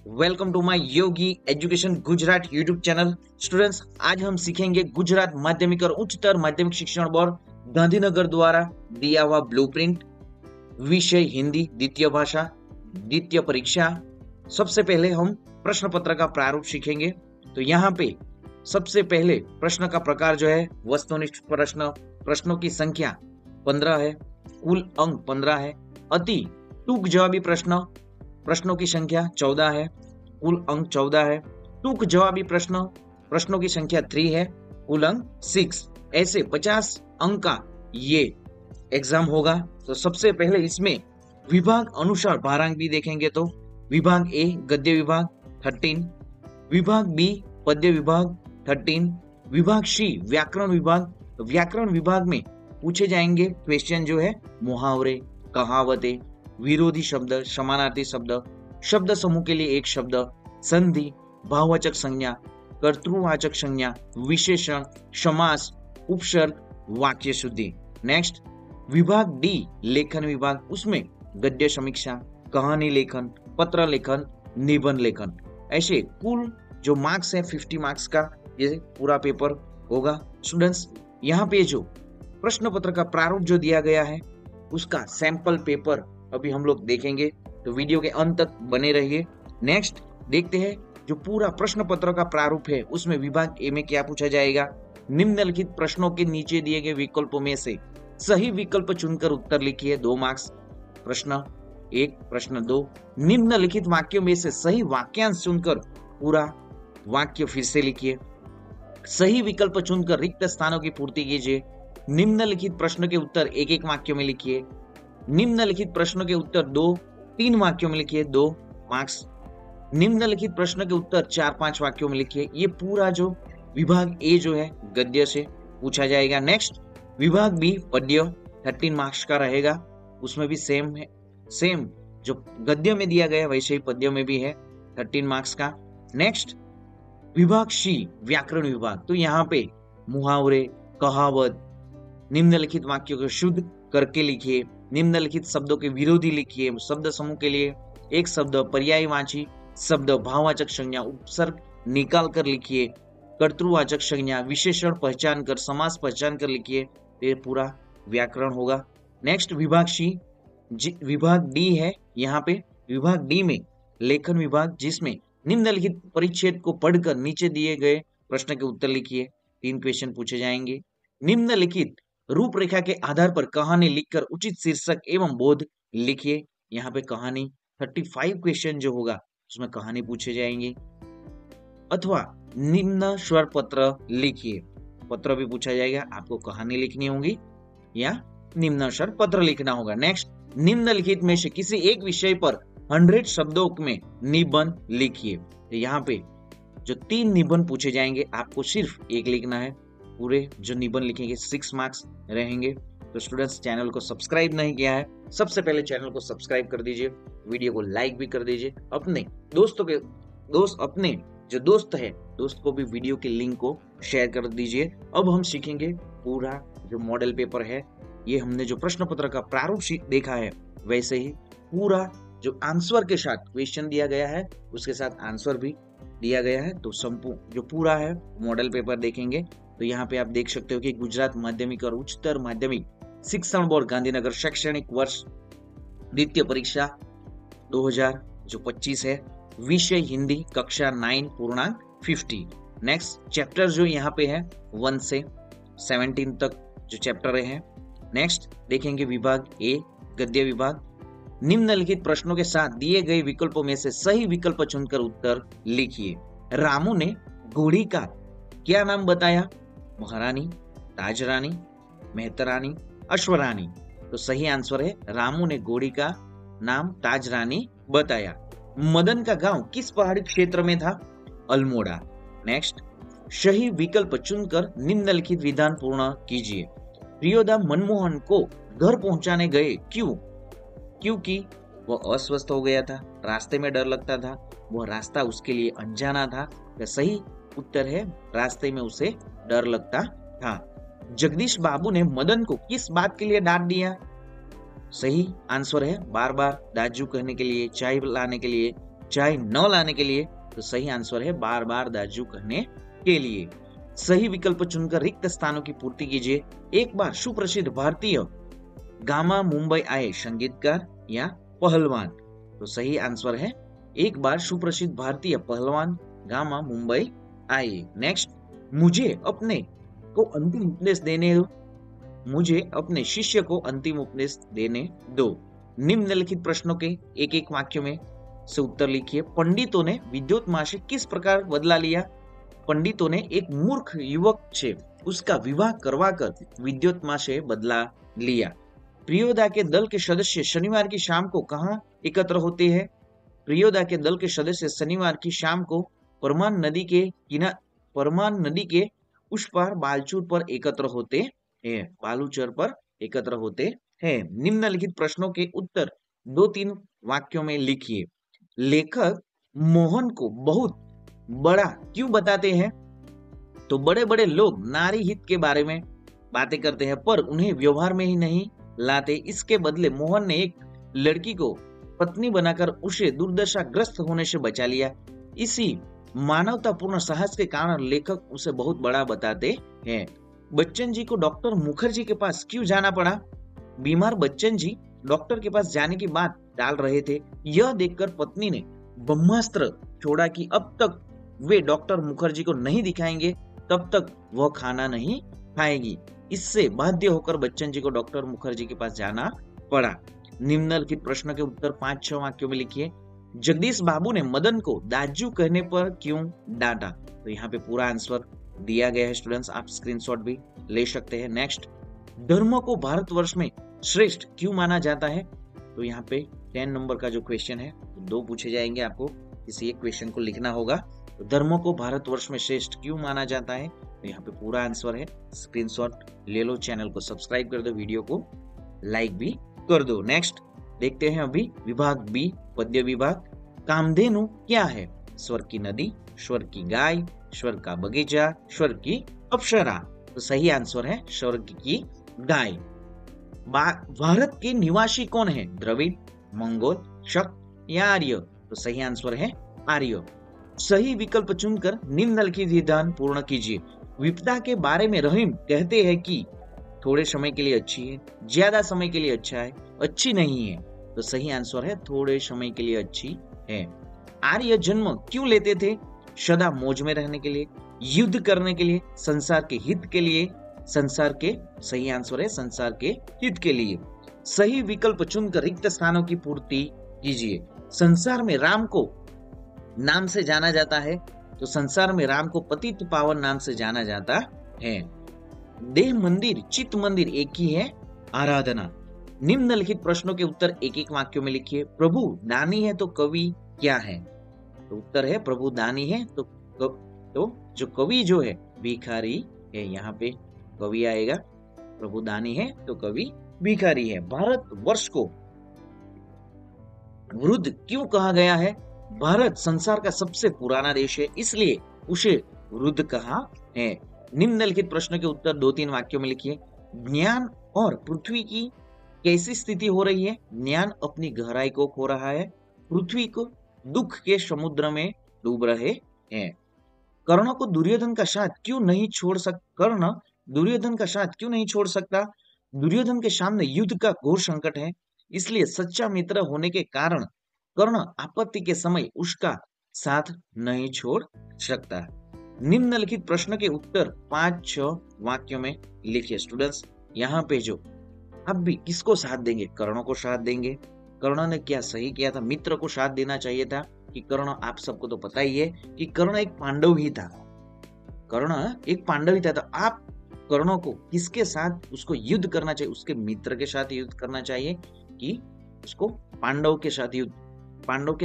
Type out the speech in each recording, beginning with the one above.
Welcome to my Yogi education Gujarat YouTube channel. Students, आज हम सीखेंगे गुजरात माध्यमिक और उच्चतर माध्यमिक शिक्षण बोर्ड गांधीनगर द्वारा दिया हुआ ब्लूप्रिंट। विषय हिंदी, द्वितीय भाषा, द्वितीय परीक्षा। सबसे पहले हम प्रश्न पत्र का प्रारूप सीखेंगे। तो यहाँ पे सबसे पहले प्रश्न का प्रकार जो है वस्तुनिष्ठ प्रश्न, प्रश्नों की संख्या 15 है, कुल अंक 15 है। अति टूक जवाबी प्रश्न, प्रश्नों की संख्या 14 है, कुल अंक 14 है। टूक जवाबी प्रश्न, प्रश्नों की संख्या 3 है, कुल अंक 6। ऐसे 50 अंक का ये एग्जाम होगा। तो सबसे पहले इसमें विभाग अनुसार भारांक भी देखेंगे। तो विभाग ए गद्य विभाग 13, विभाग बी पद्य विभाग 13, विभाग सी व्याकरण विभाग। तो व्याकरण विभाग में पूछे जाएंगे क्वेश्चन जो है मुहावरे, कहावतें, विरोधी शब्द, समानार्थी शब्द, शब्द समूह के लिए एक शब्द, संधि, भाववाचक संज्ञा, कर्तृवाचक संज्ञा, विशेषण, समास, उपसर्ग, वाक्य शुद्धि। नेक्स्ट विभाग डी लेखन विभाग, उसमें गद्य समीक्षा, कहानी लेखन, पत्र लेखन, निबंध लेखन। ऐसे कुल जो मार्क्स है 50 मार्क्स का ये पूरा पेपर होगा। स्टूडेंट्स, यहाँ पे जो प्रश्न पत्र का प्रारूप जो दिया गया है उसका सैंपल पेपर अभी हम लोग देखेंगे। तो वीडियो के अंत तक बने रहिए। नेक्स्ट देखते हैं जो पूरा प्रश्न पत्र का प्रारूप है उसमें विभाग ए में क्या पूछा जाएगा। निम्नलिखित प्रश्नों के नीचे दिए गए विकल्पों में से सही विकल्प चुनकर उत्तर लिखिए, 2 मार्क्स। प्रश्न 1, प्रश्न 2, निम्नलिखित वाक्यों में से सही वाक्यांश चुनकर पूरा वाक्य फिर से लिखिए। सही विकल्प चुनकर रिक्त स्थानों की पूर्ति कीजिए। निम्नलिखित प्रश्न के उत्तर एक एक वाक्य में लिखिए। निम्नलिखित प्रश्नों के उत्तर 2-3 वाक्यों में लिखिए, 2 मार्क्स। निम्नलिखित प्रश्न के उत्तर 4-5 वाक्यों में लिखिए। ये पूरा जो विभाग ए जो है गद्य से पूछा जाएगा। नेक्स्ट विभाग बी पद्य 13 मार्क्स का रहेगा, उसमें भी सेम है, सेम जो गद्य में दिया गया वैसे ही पद्य में भी है 13 मार्क्स का। नेक्स्ट विभाग सी व्याकरण विभाग, तो यहाँ पे मुहावरे, कहावत, निम्नलिखित वाक्यों को शुद्ध करके लिखिए। निम्नलिखित शब्दों के विरोधी लिखिए। शब्द समूह के लिए एक शब्द, पर्यायवाची शब्द, भाववाचक संज्ञा, उपसर्ग निकाल कर लिखिए। कर्तृवाचक संज्ञा, विशेषण पहचान कर, समास पहचान कर लिखिए। ये पूरा व्याकरण होगा। नेक्स्ट विभाग सी विभाग डी है। यहाँ पे विभाग डी में लेखन विभाग, जिसमें निम्नलिखित परिच्छेद को पढ़कर नीचे दिए गए प्रश्न के उत्तर लिखिए। 3 क्वेश्चन पूछे जाएंगे। निम्नलिखित रूपरेखा के आधार पर कहानी लिखकर उचित शीर्षक एवं बोध लिखिए। यहाँ पे कहानी 35 क्वेश्चन जो होगा उसमें कहानी पूछे जाएंगे। अथवा निम्न स्वर पत्र लिखिए, पत्र भी पूछा जाएगा। आपको कहानी लिखनी होगी या निम्न स्वर पत्र लिखना होगा। नेक्स्ट निम्नलिखित में से किसी एक विषय पर 100 शब्दों में निबंध लिखिए। यहाँ पे जो 3 निबंध पूछे जाएंगे आपको सिर्फ एक लिखना है। पूरे जो निबंध लिखेंगे 6 मार्क्स रहेंगे। तो स्टूडेंट्स, चैनल को सब्सक्राइब नहीं किया है, सबसे पहले चैनल को सब्सक्राइब कर दीजिए, वीडियो को लाइक भी कर दीजिए। अपने अपने जो दोस्त है दोस्त को भी वीडियो के लिंक को शेयर कर दीजिए। अब हम सीखेंगे पूरा जो मॉडल पेपर है। ये हमने जो प्रश्न पत्र का प्रारूप देखा है वैसे ही पूरा जो आंसर के साथ क्वेश्चन दिया गया है उसके साथ आंसर भी दिया गया है। तो संपूर्ण जो पूरा है मॉडल पेपर देखेंगे। तो यहाँ पे आप देख सकते हो कि गुजरात माध्यमिक और उच्चतर माध्यमिक शिक्षण बोर्ड गांधीनगर शैक्षणिक वर्ष द्वितीय परीक्षा 2025 है। विषय हिंदी, कक्षा 9 पूर्णांक 50। नेक्स्ट चैप्टर जो यहाँ पे है 1 से 17 तक जो चैप्टर है। नेक्स्ट देखेंगे विभाग ए गद्य विभाग। निम्नलिखित प्रश्नों के साथ दिए गए विकल्पों में से सही विकल्प चुनकर उत्तर लिखिए। रामू ने घोड़ी का क्या नाम बताया? महारानी, ताजरानी, मेहतरानी, अश्वरानी। तो सही आंसर है रामू ने घोड़ी का नाम ताजरानी बताया। मदन का गांव किस पहाड़ी क्षेत्र में था? अल्मोड़ा। नेक्स्ट सही विकल्प चुनकर निम्नलिखित विधान पूर्ण कीजिए। प्रियोदा मनमोहन को घर पहुंचाने गए, क्यों? क्योंकि वह अस्वस्थ हो गया था, रास्ते में डर लगता था, वह रास्ता उसके लिए अनजाना था। तो सही उत्तर है रास्ते में उसे डर लगता था। जगदीश बाबू ने मदन को किस बात के लिए डांट दिया? सही आंसर है बार बार दाजू कहने के लिए, चाय लाने के लिए, चाय न लाने के लिए, तो सही आंसर है बार बार दाजू कहने के लिए। सही विकल्प चुनकर रिक्त स्थानों की पूर्ति कीजिए। एक बार सुप्रसिद्ध भारतीय गामा मुंबई आए संगीतकार या पहलवान, तो सही आंसर है एक बार सुप्रसिद्ध भारतीय पहलवान गामा मुंबई आए। नेक्स्ट, मुझे अपने को अंतिम उपदेश देने दो, मुझे अपने शिष्य को अंतिम उपदेश देने दो। निम्नलिखित प्रश्नों के एक एक वाक्य में से उत्तर लिखिए। पंडितों ने विद्युत माँ से किस प्रकार बदला लिया? पंडितों ने एक मूर्ख युवक से उसका विवाह करवाकर विद्युत माँ से बदला लिया। प्रियोदा के दल के सदस्य शनिवार की शाम को कहाँ एकत्र होते हैं? प्रियोदा के दल के सदस्य शनिवार की शाम को परमान नदी के उस पार बालचूर पर एकत्र होते हैं। बालूचर पर एकत्र होते हैं। निम्नलिखित प्रश्नों के उत्तर 2-3 वाक्यों में लिखिए। लेखक मोहन को बहुत बड़ा क्यों बताते हैं? तो बड़े बड़े लोग नारी हित के बारे में बातें करते हैं पर उन्हें व्यवहार में ही नहीं लाते। इसके बदले मोहन ने एक लड़की को पत्नी बनाकर उसे दुर्दशाग्रस्त होने से बचा लिया। इसी मानवतापूर्ण साहस के कारण लेखक उसे बहुत बड़ा बताते हैं। बच्चन जी को डॉक्टर मुखर्जी के पास क्यों जाना पड़ा? बीमार बच्चन जी डॉक्टर के पास जाने की बात टाल रहे थे। यह देखकर पत्नी ने ब्रह्मास्त्र छोड़ा कि अब तक वे डॉक्टर मुखर्जी को नहीं दिखाएंगे तब तक वह खाना नहीं खाएगी। इससे बाध्य होकर बच्चन जी को डॉक्टर मुखर्जी के पास जाना पड़ा। निम्नलिखित प्रश्न के उत्तर 5-6 वाक्यों में लिखिए। जगदीश बाबू ने मदन को दाजू कहने पर क्यों डांटा? तो यहाँ पे पूरा आंसर दिया गया है स्टूडेंट्स, आप स्क्रीनशॉट भी ले सकते हैं। नेक्स्ट, धर्म को भारतवर्ष में श्रेष्ठ क्यों माना जाता है? तो यहाँ पे 10 नंबर का जो क्वेश्चन है तो 2 पूछे जाएंगे, आपको किसी एक क्वेश्चन को लिखना होगा। तो धर्मों को भारतवर्ष में श्रेष्ठ क्यों माना जाता है? तो यहाँ पे पूरा आंसर है, स्क्रीनशॉट ले लो, चैनल को सब्सक्राइब कर दो, वीडियो को लाइक भी कर दो। नेक्स्ट देखते हैं अभी विभाग बी, पद्य विभाग। कामधेनु क्या है? स्वर की नदी, स्वर की गाय, स्वर का बगीचा, स्वर की अप्सरा। तो सही आंसर है स्वर की गाय। भारत के निवासी कौन है? द्रविड़, मंगोल, शक या आर्य? तो सही आंसर है आर्य। सही विकल्प चुनकर निम्नलिखित विधान पूर्ण कीजिए। विपदा के बारे में रहीम कहते हैं कि थोड़े समय के लिए अच्छी है, ज्यादा समय के लिए अच्छा है, अच्छी नहीं है। तो सही आंसर है थोड़े समय के लिए अच्छी है। आर्य जन्म क्यों लेते थे? सदा मौज में रहने के लिए, युद्ध करने के लिए, संसार के हित के लिए। संसार के सही आंसर है संसार के हित के लिए। सही विकल्प चुनकर रिक्त स्थानों की पूर्ति कीजिए। संसार में राम को नाम से जाना जाता है, तो संसार में राम को पतित पावन नाम से जाना जाता है। देह मंदिर चित्त मंदिर एक ही है, आराधना। निम्नलिखित प्रश्नों के उत्तर एक एक वाक्यों में लिखिए। प्रभु दानी है तो कवि क्या है? तो उत्तर है प्रभु दानी है तो जो कवि जो है भिखारी है। यहाँ पे कवि आएगा, प्रभु दानी है तो कवि भिखारी है। भारत वर्ष को वृद्ध क्यों कहा गया है? भारत संसार का सबसे पुराना देश है, इसलिए उसे वृद्ध कहा है। निम्नलिखित प्रश्न के उत्तर 2-3 वाक्यों में लिखिए। ज्ञान और पृथ्वी की कैसी स्थिति हो रही है? ज्ञान अपनी गहराई को खो रहा है, पृथ्वी को दुख के समुद्र में डूब रहे हैं। कर्ण को दुर्योधन का साथ क्यों नहीं छोड़ कर्ण दुर्योधन का साथ क्यों नहीं छोड़ सकता? दुर्योधन के सामने युद्ध का घोर संकट है, इसलिए सच्चा मित्र होने के कारण कर्ण आपत्ति के समय उसका साथ नहीं छोड़ सकता। निम्नलिखित प्रश्न के उत्तर 5-6 वाक्यों में लिखिए। स्टूडेंट्स यहाँ पे जो आप भी किसको साथ देंगे? कर्ण को साथ देंगे। कर्ण ने क्या सही किया था? मित्र को साथ देना चाहिए था कि कर्ण, आप सबको तो पता ही है कि कर्ण एक पांडव ही था। कर्ण एक पांडव ही था, तो आप कर्ण को किसके साथ उसको युद्ध करना चाहिए? उसके मित्र के साथ युद्ध करना चाहिए कि उसको पांडव के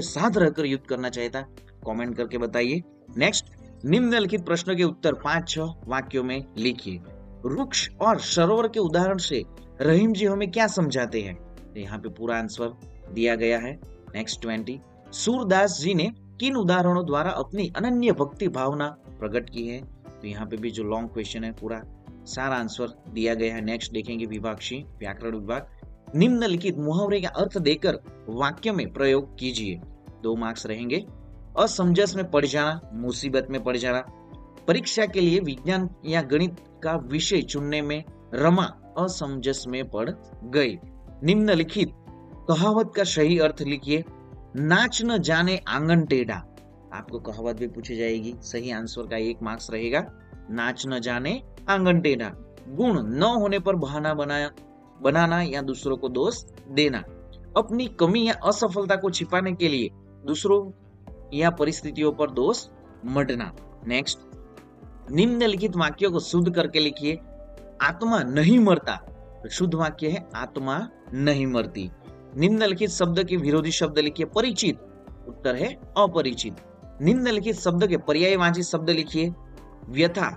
साथ रहकर युद्ध करना चाहिए था? कमेंट करके बताइए। नेक्स्ट, निम्नलिखित प्रश्नों के उत्तर 5-6 वाक्यों में लिखिए। वृक्ष और सरोवर के उदाहरण से रहीम जी हमें क्या समझाते हैं? तो यहाँ पे पूरा आंसर दिया गया है। नेक्स्ट 20, सूरदास जी ने किन उदाहरणों द्वारा अपनी अनन्य भक्ति भावना प्रकट की है? तो यहाँ पे भी जो लॉन्ग क्वेश्चन है पूरा सारा आंसर दिया गया है। नेक्स्ट देखेंगे विभाग सी, व्याकरण विभाग। निम्नलिखित मुहावरे का अर्थ देकर वाक्य में प्रयोग कीजिए। 2 मार्क्स रहेंगे। असमंजस में पड़ जाना, मुसीबत में पड़ जाना, परीक्षा के लिए विज्ञान या गणित का विषय चुनने में रमा असमंजस में पड़ गई। निम्नलिखित कहावत का सही अर्थ लिखिए। नाच न जाने आंगन टेढ़ा, आपको कहावत भी पूछी जाएगी, सही आंसर का 1 मार्क्स रहेगा। नाच न जाने आंगन टेढ़ा, गुण न होने पर बहाना बनाना या दूसरों को दोष देना, अपनी कमी या असफलता को छिपाने के लिए दूसरों या परिस्थितियों पर दोष मढ़ना। नेक्स्ट, निम्नलिखित वाक्यों को शुद्ध करके लिखिए। आत्मा नहीं मरता, तो शुद्ध वाक्य है आत्मा नहीं मरती। निम्नलिखित शब्द के विरोधी शब्द लिखिए। परिचित, उत्तर है अपरिचित। निम्नलिखित शब्द के पर्यायवाची शब्द लिखिए। व्यथा,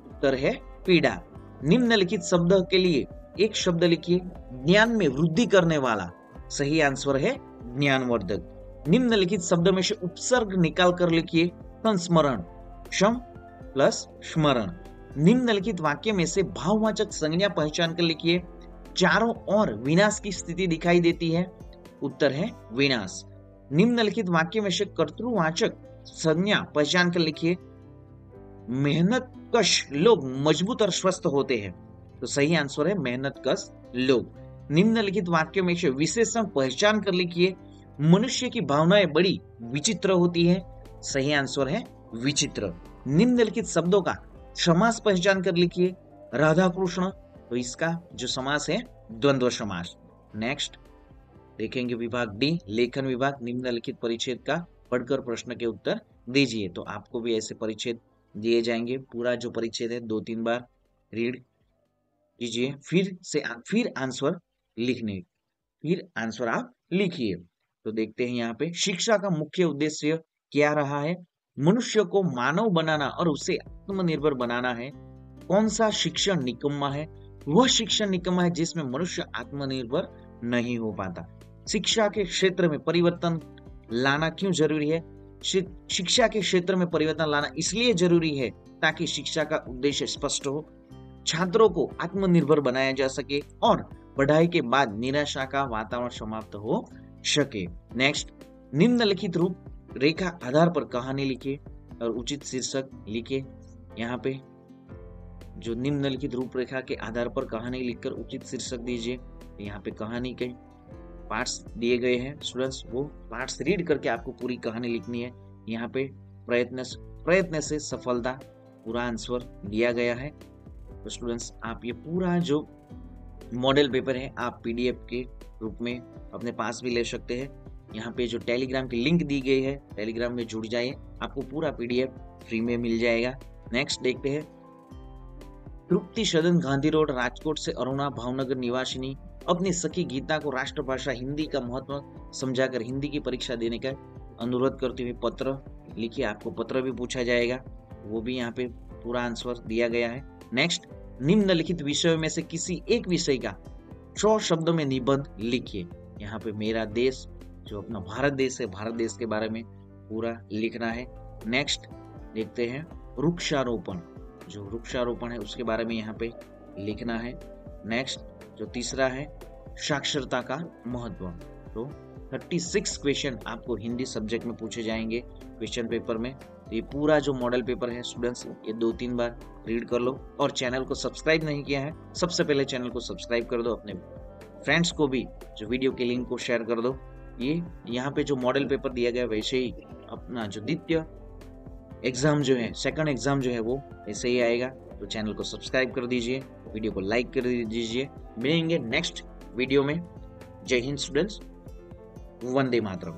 उत्तर है पीड़ा। निम्नलिखित शब्द के लिए एक शब्द लिखिए। ज्ञान में वृद्धि करने वाला, सही आंसर है ज्ञानवर्धक। निम्नलिखित शब्द में से उपसर्ग निकाल कर लिखिए। संस्मरण, क्षम प्लस स्मरण। निम्नलिखित वाक्य में से भाववाचक संज्ञा पहचान कर लिखिए। चारों ओर विनाश की स्थिति दिखाई देती है, उत्तर है विनाश। निम्नलिखित वाक्य में से कर्तृवाचक संज्ञा पहचान कर लिखिए। मेहनतकश लोग मजबूत और स्वस्थ होते हैं, तो सही आंसर है मेहनतकश लोग। निम्नलिखित वाक्यों में से विशेषण पहचान कर लिखिए। मनुष्य की भावनाएं बड़ी विचित्र होती है, सही आंसर है विचित्र। निम्नलिखित शब्दों का समास पहचान कर लिखिए। राधा कृष्ण, तो इसका जो समास है द्वंद्व समास। नेक्स्ट देखेंगे विभाग डी, लेखन विभाग। निम्नलिखित परिच्छेद का पढ़कर प्रश्न के उत्तर दीजिए। तो आपको भी ऐसे परिच्छेद दिए जाएंगे। पूरा जो परिच्छेद है 2-3 बार रीड कीजिए, फिर आंसर लिखने, फिर आंसर आप लिखिए। तो देखते हैं यहाँ पे शिक्षा का मुख्य उद्देश्य क्या रहा है। मनुष्य को मानव बनाना और उसे आत्मनिर्भर बनाना है। कौन सा शिक्षण निकम्मा है? वह शिक्षण निकम्मा है जिसमें मनुष्य आत्मनिर्भर नहीं हो पाता। शिक्षा के क्षेत्र में परिवर्तन लाना क्यों जरूरी है? शिक्षा के क्षेत्र में परिवर्तन लाना इसलिए जरूरी है ताकि शिक्षा का उद्देश्य स्पष्ट हो, छात्रों को आत्मनिर्भर बनाया जा सके और पढ़ाई के बाद निराशा का वातावरण समाप्त हो सके। नेक्स्ट, निम्नलिखित रूप रेखा आधार पर कहानी लिखिए और उचित शीर्षक लिखिए। यहाँ पे जो निम्नलिखित रूपरेखा के आधार पर कहानी लिखकर उचित शीर्षक दीजिए। यहाँ पे कहानी के पार्ट्स दिए गए हैं स्टूडेंट्स, वो पार्ट्स रीड करके आपको पूरी कहानी लिखनी है। यहाँ पे प्रयत्न से सफलता पूरा आंसर दिया गया है। तो स्टूडेंट्स आप ये पूरा जो मॉडल पेपर है आप पीडीएफ के रूप में अपने पास भी ले सकते हैं। यहाँ पे जो टेलीग्राम की लिंक दी गई है, टेलीग्राम में जुड़ जाइए, आपको पूरा पीडीएफ फ्री में मिल जाएगा। नेक्स्ट देखते हैं, तृप्ति सदन गांधी रोड राजकोट से अरुणा भावनगर निवासिनी अपनी सखी गीता को राष्ट्रभाषा हिंदी का महत्व समझाकर हिंदी की परीक्षा देने का अनुरोध करते हुए पत्र लिखिए। आपको पत्र भी पूछा जाएगा, वो भी यहाँ पे पूरा आंसर दिया गया है। नेक्स्ट, निम्नलिखित विषयों में से किसी एक विषय का 100 शब्दों में निबंध लिखिए। यहाँ पे मेरा देश जो अपना भारत देश है, भारत देश के बारे में पूरा लिखना है। नेक्स्ट देखते हैं, वृक्षारोपण, जो वृक्षारोपण है उसके बारे में यहाँ पे लिखना है। नेक्स्ट जो तीसरा है, साक्षरता का महत्व। तो 36 क्वेश्चन आपको हिंदी सब्जेक्ट में पूछे जाएंगे क्वेश्चन पेपर में। तो ये पूरा जो मॉडल पेपर है स्टूडेंट्स, ये 2-3 बार रीड कर लो। और चैनल को सब्सक्राइब नहीं किया है, सबसे पहले चैनल को सब्सक्राइब कर दो, अपने फ्रेंड्स को भी जो वीडियो के लिंक को शेयर कर दो। ये यहाँ पे जो मॉडल पेपर दिया गया वैसे ही अपना जो द्वितीय एग्जाम जो है, सेकंड एग्जाम जो है वो ऐसे ही आएगा। तो चैनल को सब्सक्राइब कर दीजिए, वीडियो को लाइक कर दीजिए। मिलेंगे नेक्स्ट वीडियो में। जय हिंद स्टूडेंट्स, वंदे मातरम।